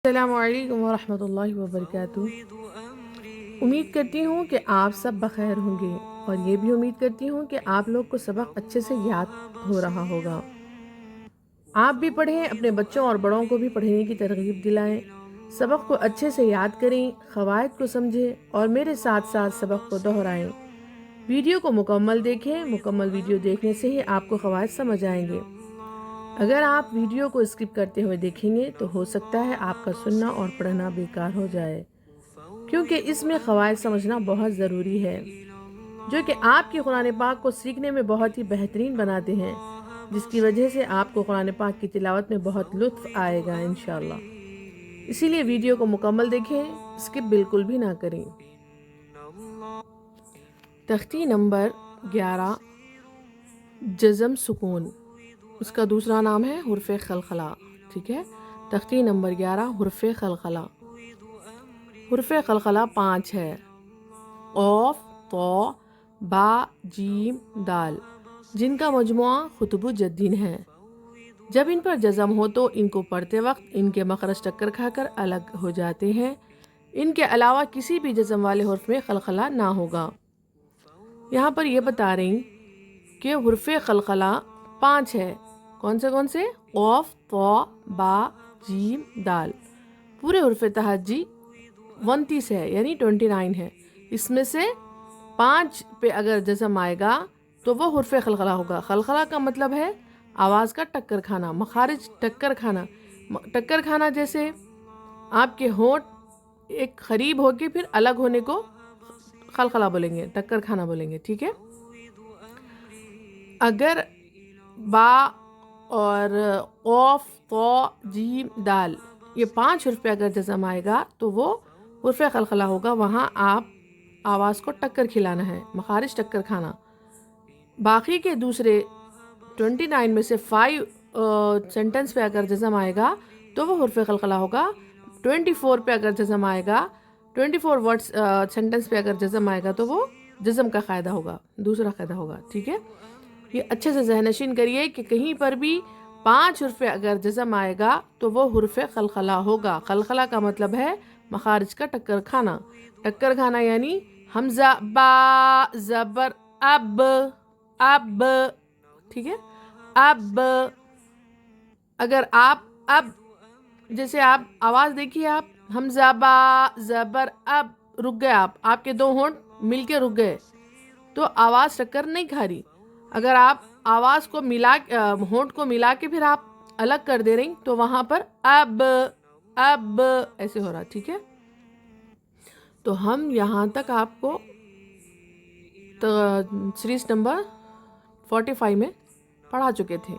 السلام علیکم ورحمۃ اللہ وبرکاتہ۔ امید کرتی ہوں کہ آپ سب بخیر ہوں گے اور یہ بھی امید کرتی ہوں کہ آپ لوگ کو سبق اچھے سے یاد ہو رہا ہوگا۔ آپ بھی پڑھیں، اپنے بچوں اور بڑوں کو بھی پڑھنے کی ترغیب دلائیں، سبق کو اچھے سے یاد کریں، قواعد کو سمجھیں اور میرے ساتھ ساتھ سبق کو دہرائیں۔ ویڈیو کو مکمل دیکھیں، مکمل ویڈیو دیکھنے سے ہی آپ کو قواعد سمجھ آئیں گے۔ اگر آپ ویڈیو کو اسکپ کرتے ہوئے دیکھیں گے تو ہو سکتا ہے آپ کا سننا اور پڑھنا بیکار ہو جائے، کیونکہ اس میں قواعد سمجھنا بہت ضروری ہے، جو کہ آپ کی قرآن پاک کو سیکھنے میں بہت ہی بہترین بناتے ہیں، جس کی وجہ سے آپ کو قرآن پاک کی تلاوت میں بہت لطف آئے گا انشاءاللہ۔ اسی لیے ویڈیو کو مکمل دیکھیں، اسکپ بالکل بھی نہ کریں۔ تختی نمبر 11 جزم سکون، اس کا دوسرا نام ہے حرف خلخلہ، ٹھیک ہے۔ تختی نمبر 11 حرف خلخلہ۔ حرف خلخلہ 5 ہے، قاف، طا، با، جیم، دال، جن کا مجموعہ خطب جدین ہے۔ جب ان پر جزم ہو تو ان کو پڑھتے وقت ان کے مخرج ٹکر کھا کر الگ ہو جاتے ہیں، ان کے علاوہ کسی بھی جزم والے حرف میں خلخلہ نہ ہوگا۔ یہاں پر یہ بتا رہی کہ حرف خلخلہ 5 ہے، کون سے؟ قاف، طا، با، جیم، دال۔ پورے حرف تہجی 29 ہے، یعنی 29 ہے۔ اس میں سے 5 پہ اگر جزم آئے گا تو وہ حرف خلخلہ ہوگا۔ خلخلہ کا مطلب ہے آواز کا ٹکر کھانا، مخارج ٹکر کھانا۔ ٹکر کھانا جیسے آپ کے ہونٹ ایک قریب ہو کے پھر الگ ہونے کو خلخلہ بولیں گے، ٹکر کھانا بولیں گے، ٹھیک ہے۔ اگر با اور قاف، طا، جیم، دال، یہ 5 حرف پہ اگر جزم آئے گا تو وہ حرف خلخلہ ہوگا، وہاں آپ آواز کو ٹکر کھلانا ہے، مخارج ٹکر کھانا۔ باقی کے دوسرے 29 میں سے 5 سینٹنس پہ اگر جزم آئے گا تو وہ حرف خلخلہ ہوگا۔ 24 پہ اگر جزم آئے گا، 24 ورڈز سینٹنس پہ اگر جزم آئے گا تو وہ جزم کا قاعدہ ہوگا، دوسرا قاعدہ ہوگا، ٹھیک ہے۔ یہ اچھے سے ذہن نشین کریے کہ کہیں پر بھی 5 حرف پہ اگر جزم آئے گا تو وہ حرف خلخلہ ہوگا۔ خلخلہ کا مطلب ہے مخارج کا ٹکر کھانا۔ ٹکر کھانا یعنی حمزہ با زبر اب، اب، ٹھیک ہے۔ اب اگر آپ اب جیسے آپ آواز دیکھیے، آپ حمزہ با زبر اب، رک گئے، آپ کے 2 ہونٹ مل کے رک گئے تو آواز ٹکر نہیں کھا رہی۔ اگر آپ آواز کو ہونٹ کو ملا کے پھر آپ الگ کر دے رہی تو وہاں پر اب، اب ایسے ہو رہا، ٹھیک ہے۔ تو ہم یہاں تک آپ کو سیریز نمبر 45 میں پڑھا چکے تھے۔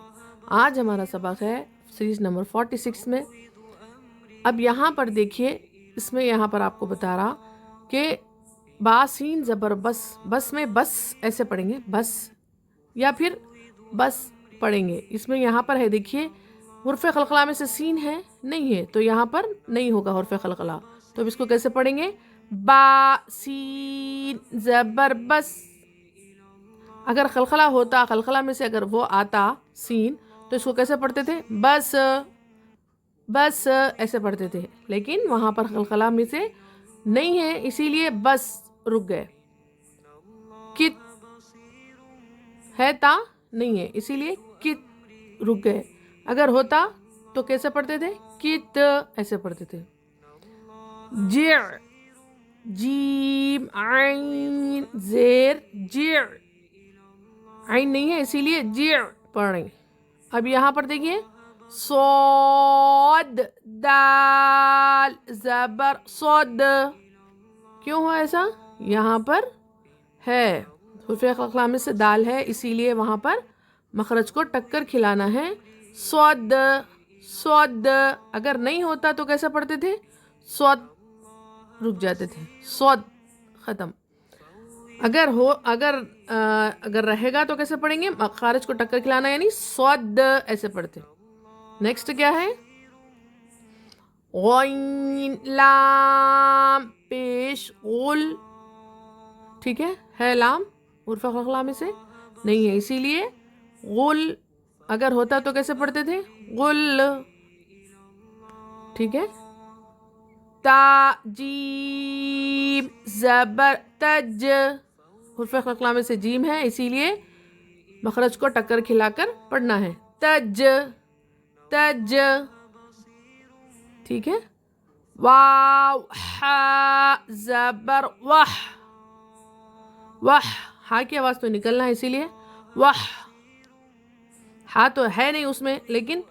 آج ہمارا سبق ہے سیریز نمبر 46 میں۔ اب یہاں پر دیکھیے، اس میں یہاں پر آپ کو بتا رہا کہ با سین زبر بس، بس میں بس ایسے پڑھیں گے، بس، یا پھر بس پڑھیں گے۔ اس میں یہاں پر ہے، دیکھیے حرف خلخلہ میں سے سین ہے نہیں ہے تو یہاں پر نہیں ہوگا حرف خلخلہ، تو اب اس کو کیسے پڑھیں گے؟ با سین زبر بس۔ اگر خلخلہ ہوتا، خلخلہ میں سے اگر وہ آتا سین تو اس کو کیسے پڑھتے تھے؟ بس، بس ایسے پڑھتے تھے، لیکن وہاں پر خلخلہ میں سے نہیں ہے اسی لیے بس رک گئے۔ کت ہے، تا نہیں ہے اسی لیے کت رک گئے۔ اگر ہوتا تو کیسے پڑھتے تھے؟ کت ایسے پڑھتے تھے۔ جع، جیم، عین، زیر، جع، عین نہیں ہے اسی لیے جع پڑھیں۔ اب یہاں پر دیکھیے، صاد، دال زبر صد، کیوں ہوا ایسا؟ یہاں پر ہے حرف خلخلہ میں سے دال ہے اسی لیے وہاں پر مخرج کو ٹکر کھلانا ہے، صد، صد۔ اگر نہیں ہوتا تو کیسا پڑھتے تھے؟ صد، رک جاتے تھے، صد، ختم۔ اگر رہے گا تو کیسے پڑھیں گے؟ مخارج کو ٹکر کھلانا یعنی صد ایسے پڑھتے۔ نیکسٹ کیا ہے؟ غین، لام پیش غل، ٹھیک ہے لام حرف خلخلہ میں سے نہیں ہے اسی لیے غل، اگر ہوتا تو کیسے پڑھتے تھے؟ غل، ٹھیک ہے۔ تا جیم زبر تج، حرف قلقلہ میں سے جیم ہے اسی لیے مخرج کو ٹکر کھلا کر پڑھنا ہے. تج تج. ٹھیک ہے. واو ہا زبر وح، وح ہا کی آواز تو نکلنا ہے اسی لیے وح. ہا تو ہے نہیں اس میں لیکن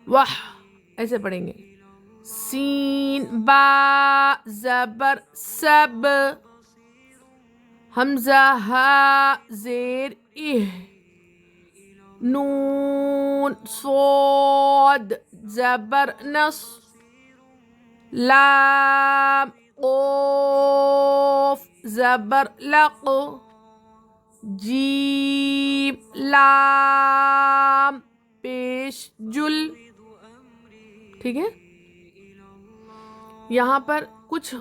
وح ایسے پڑھیں گے. سین با زبر سب، حمزہ ہا زیر اہ، نون صاد زبر نص، لام قوف زبر لق، جیم لام پیش جل. ٹھیک ہے. یہاں پر کچھ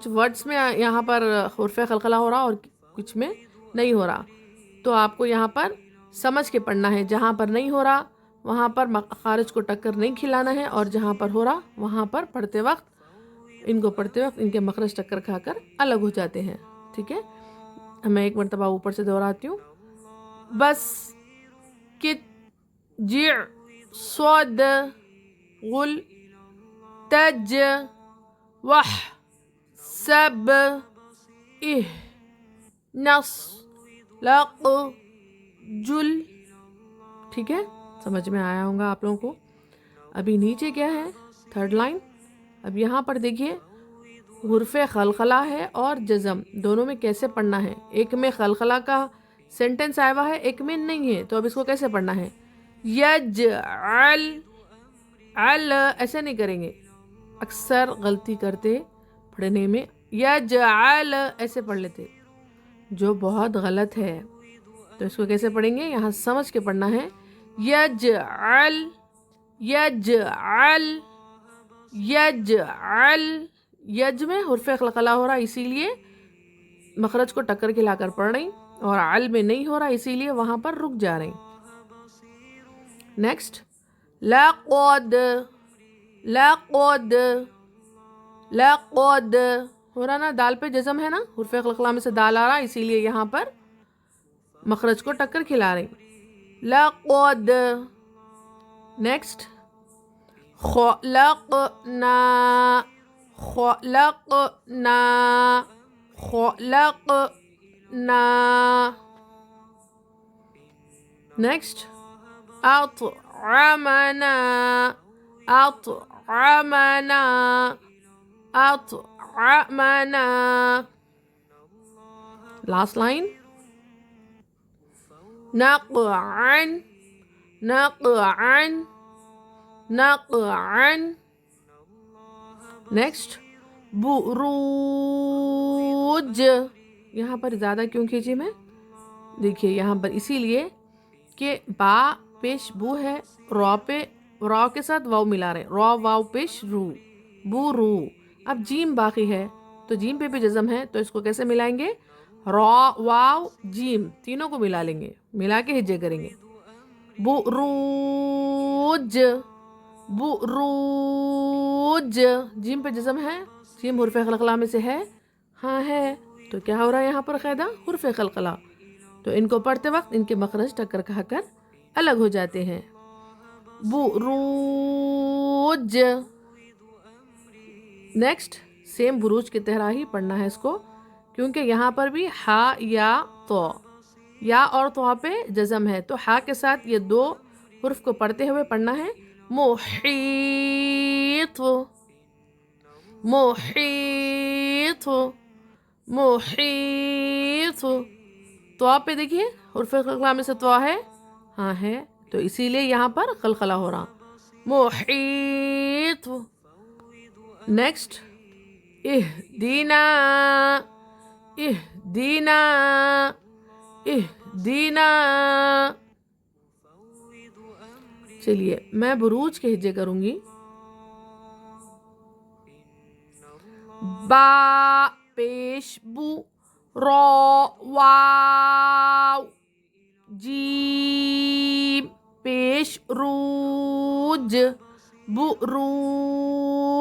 ورڈز میں یہاں پر حرف قلقلہ ہو رہا اور کچھ میں نہیں ہو رہا، تو آپ کو یہاں پر سمجھ کے پڑھنا ہے. جہاں پر نہیں ہو رہا وہاں پر خارج کو ٹکر نہیں کھلانا ہے، اور جہاں پر ہو رہا وہاں پر پڑھتے وقت ان کے مخرج ٹکر کھا کر الگ ہو جاتے ہیں. ٹھیک ہے. میں ایک مرتبہ اوپر سے دہراتی ہوں. بس کت جع صاد غل تج وح سب اہ نص لق جل. ٹھیک ہے. سمجھ میں آیا ہوگا آپ لوگوں کو. ابھی نیچے کیا ہے؟ Third line. اب یہاں پر دیکھیے حرف قلقلہ ہے اور جزم دونوں میں کیسے پڑھنا ہے. ایک میں قلقلہ کا سینٹنس آیا ہوا ہے، ایک میں نہیں ہے، تو اب اس کو کیسے پڑھنا ہے؟ یجعل، ال ایسے نہیں کریں گے، اکثر غلطی کرتے پڑھنے میں. یجعل ایسے پڑھ لیتے جو بہت غلط ہے. تو اس کو کیسے پڑھیں گے؟ یہاں سمجھ کے پڑھنا ہے. یجعل یجعل یجعل. یج میں حرف قلقلہ ہو رہا اسی لیے مخرج کو ٹکر کھلا کر پڑھ رہی، اور عل میں نہیں ہو رہا اسی لیے وہاں پر رک جا رہی. نیکسٹ لقد، لقد لقد ہو رہا نا، دال پہ جزم ہے نا، حرف قلقلہ میں سے دال آ رہا اسی لیے یہاں پر مخرج کو ٹکر کھلا رہی. لقد. نیکسٹ خلقنا، خلقنا خلقنا. نیکسٹ اطعمنا، اطعمنا اطعمنا. لاسٹ لائن نقعن، نقعن نقعن. نیکسٹ بروج. یہاں پر زیادہ کیوں کھینچی میں؟ دیکھیے یہاں پر اسی لیے کہ با پیش بو ہے، را پہ را کے ساتھ واو ملا رہے، را واو پیش رو، بو رو. اب جیم باقی ہے تو جیم پہ بھی جزم ہے، تو اس کو کیسے ملائیں گے؟ را واو جیم تینوں کو ملا لیں گے، ملا کے ہجے کریں گے. بروج، بروج. جیم پہ جزم ہے، جیم حرف قلقلہ میں سے ہے، ہاں ہے، تو کیا ہو رہا ہے یہاں پر قاعدہ؟ حرف قلقلہ. تو ان کو پڑھتے وقت ان کے مخرج ٹکر کھا کر الگ ہو جاتے ہیں. بروج. نیکسٹ سیم بروج کی طرح ہی پڑھنا ہے اس کو، کیونکہ یہاں پر بھی ہا یا تو، یا اور تو پہ جزم ہے، تو ہا کے ساتھ یہ دو حرف کو پڑھتے ہوئے پڑھنا ہے. محیط، محیط محیط. تو پہ دیکھیے حرف قلقلہ میں سے تو ہے، ہاں ہے، تو اسی لیے یہاں پر قلقلہ ہو رہا. محیط. نیکسٹ اہدینا، اہدینا اہدینا. چلیے میں بروج کے ہجے کروں گی. با پیش بو، را واو، جیم پیش روج، بروج.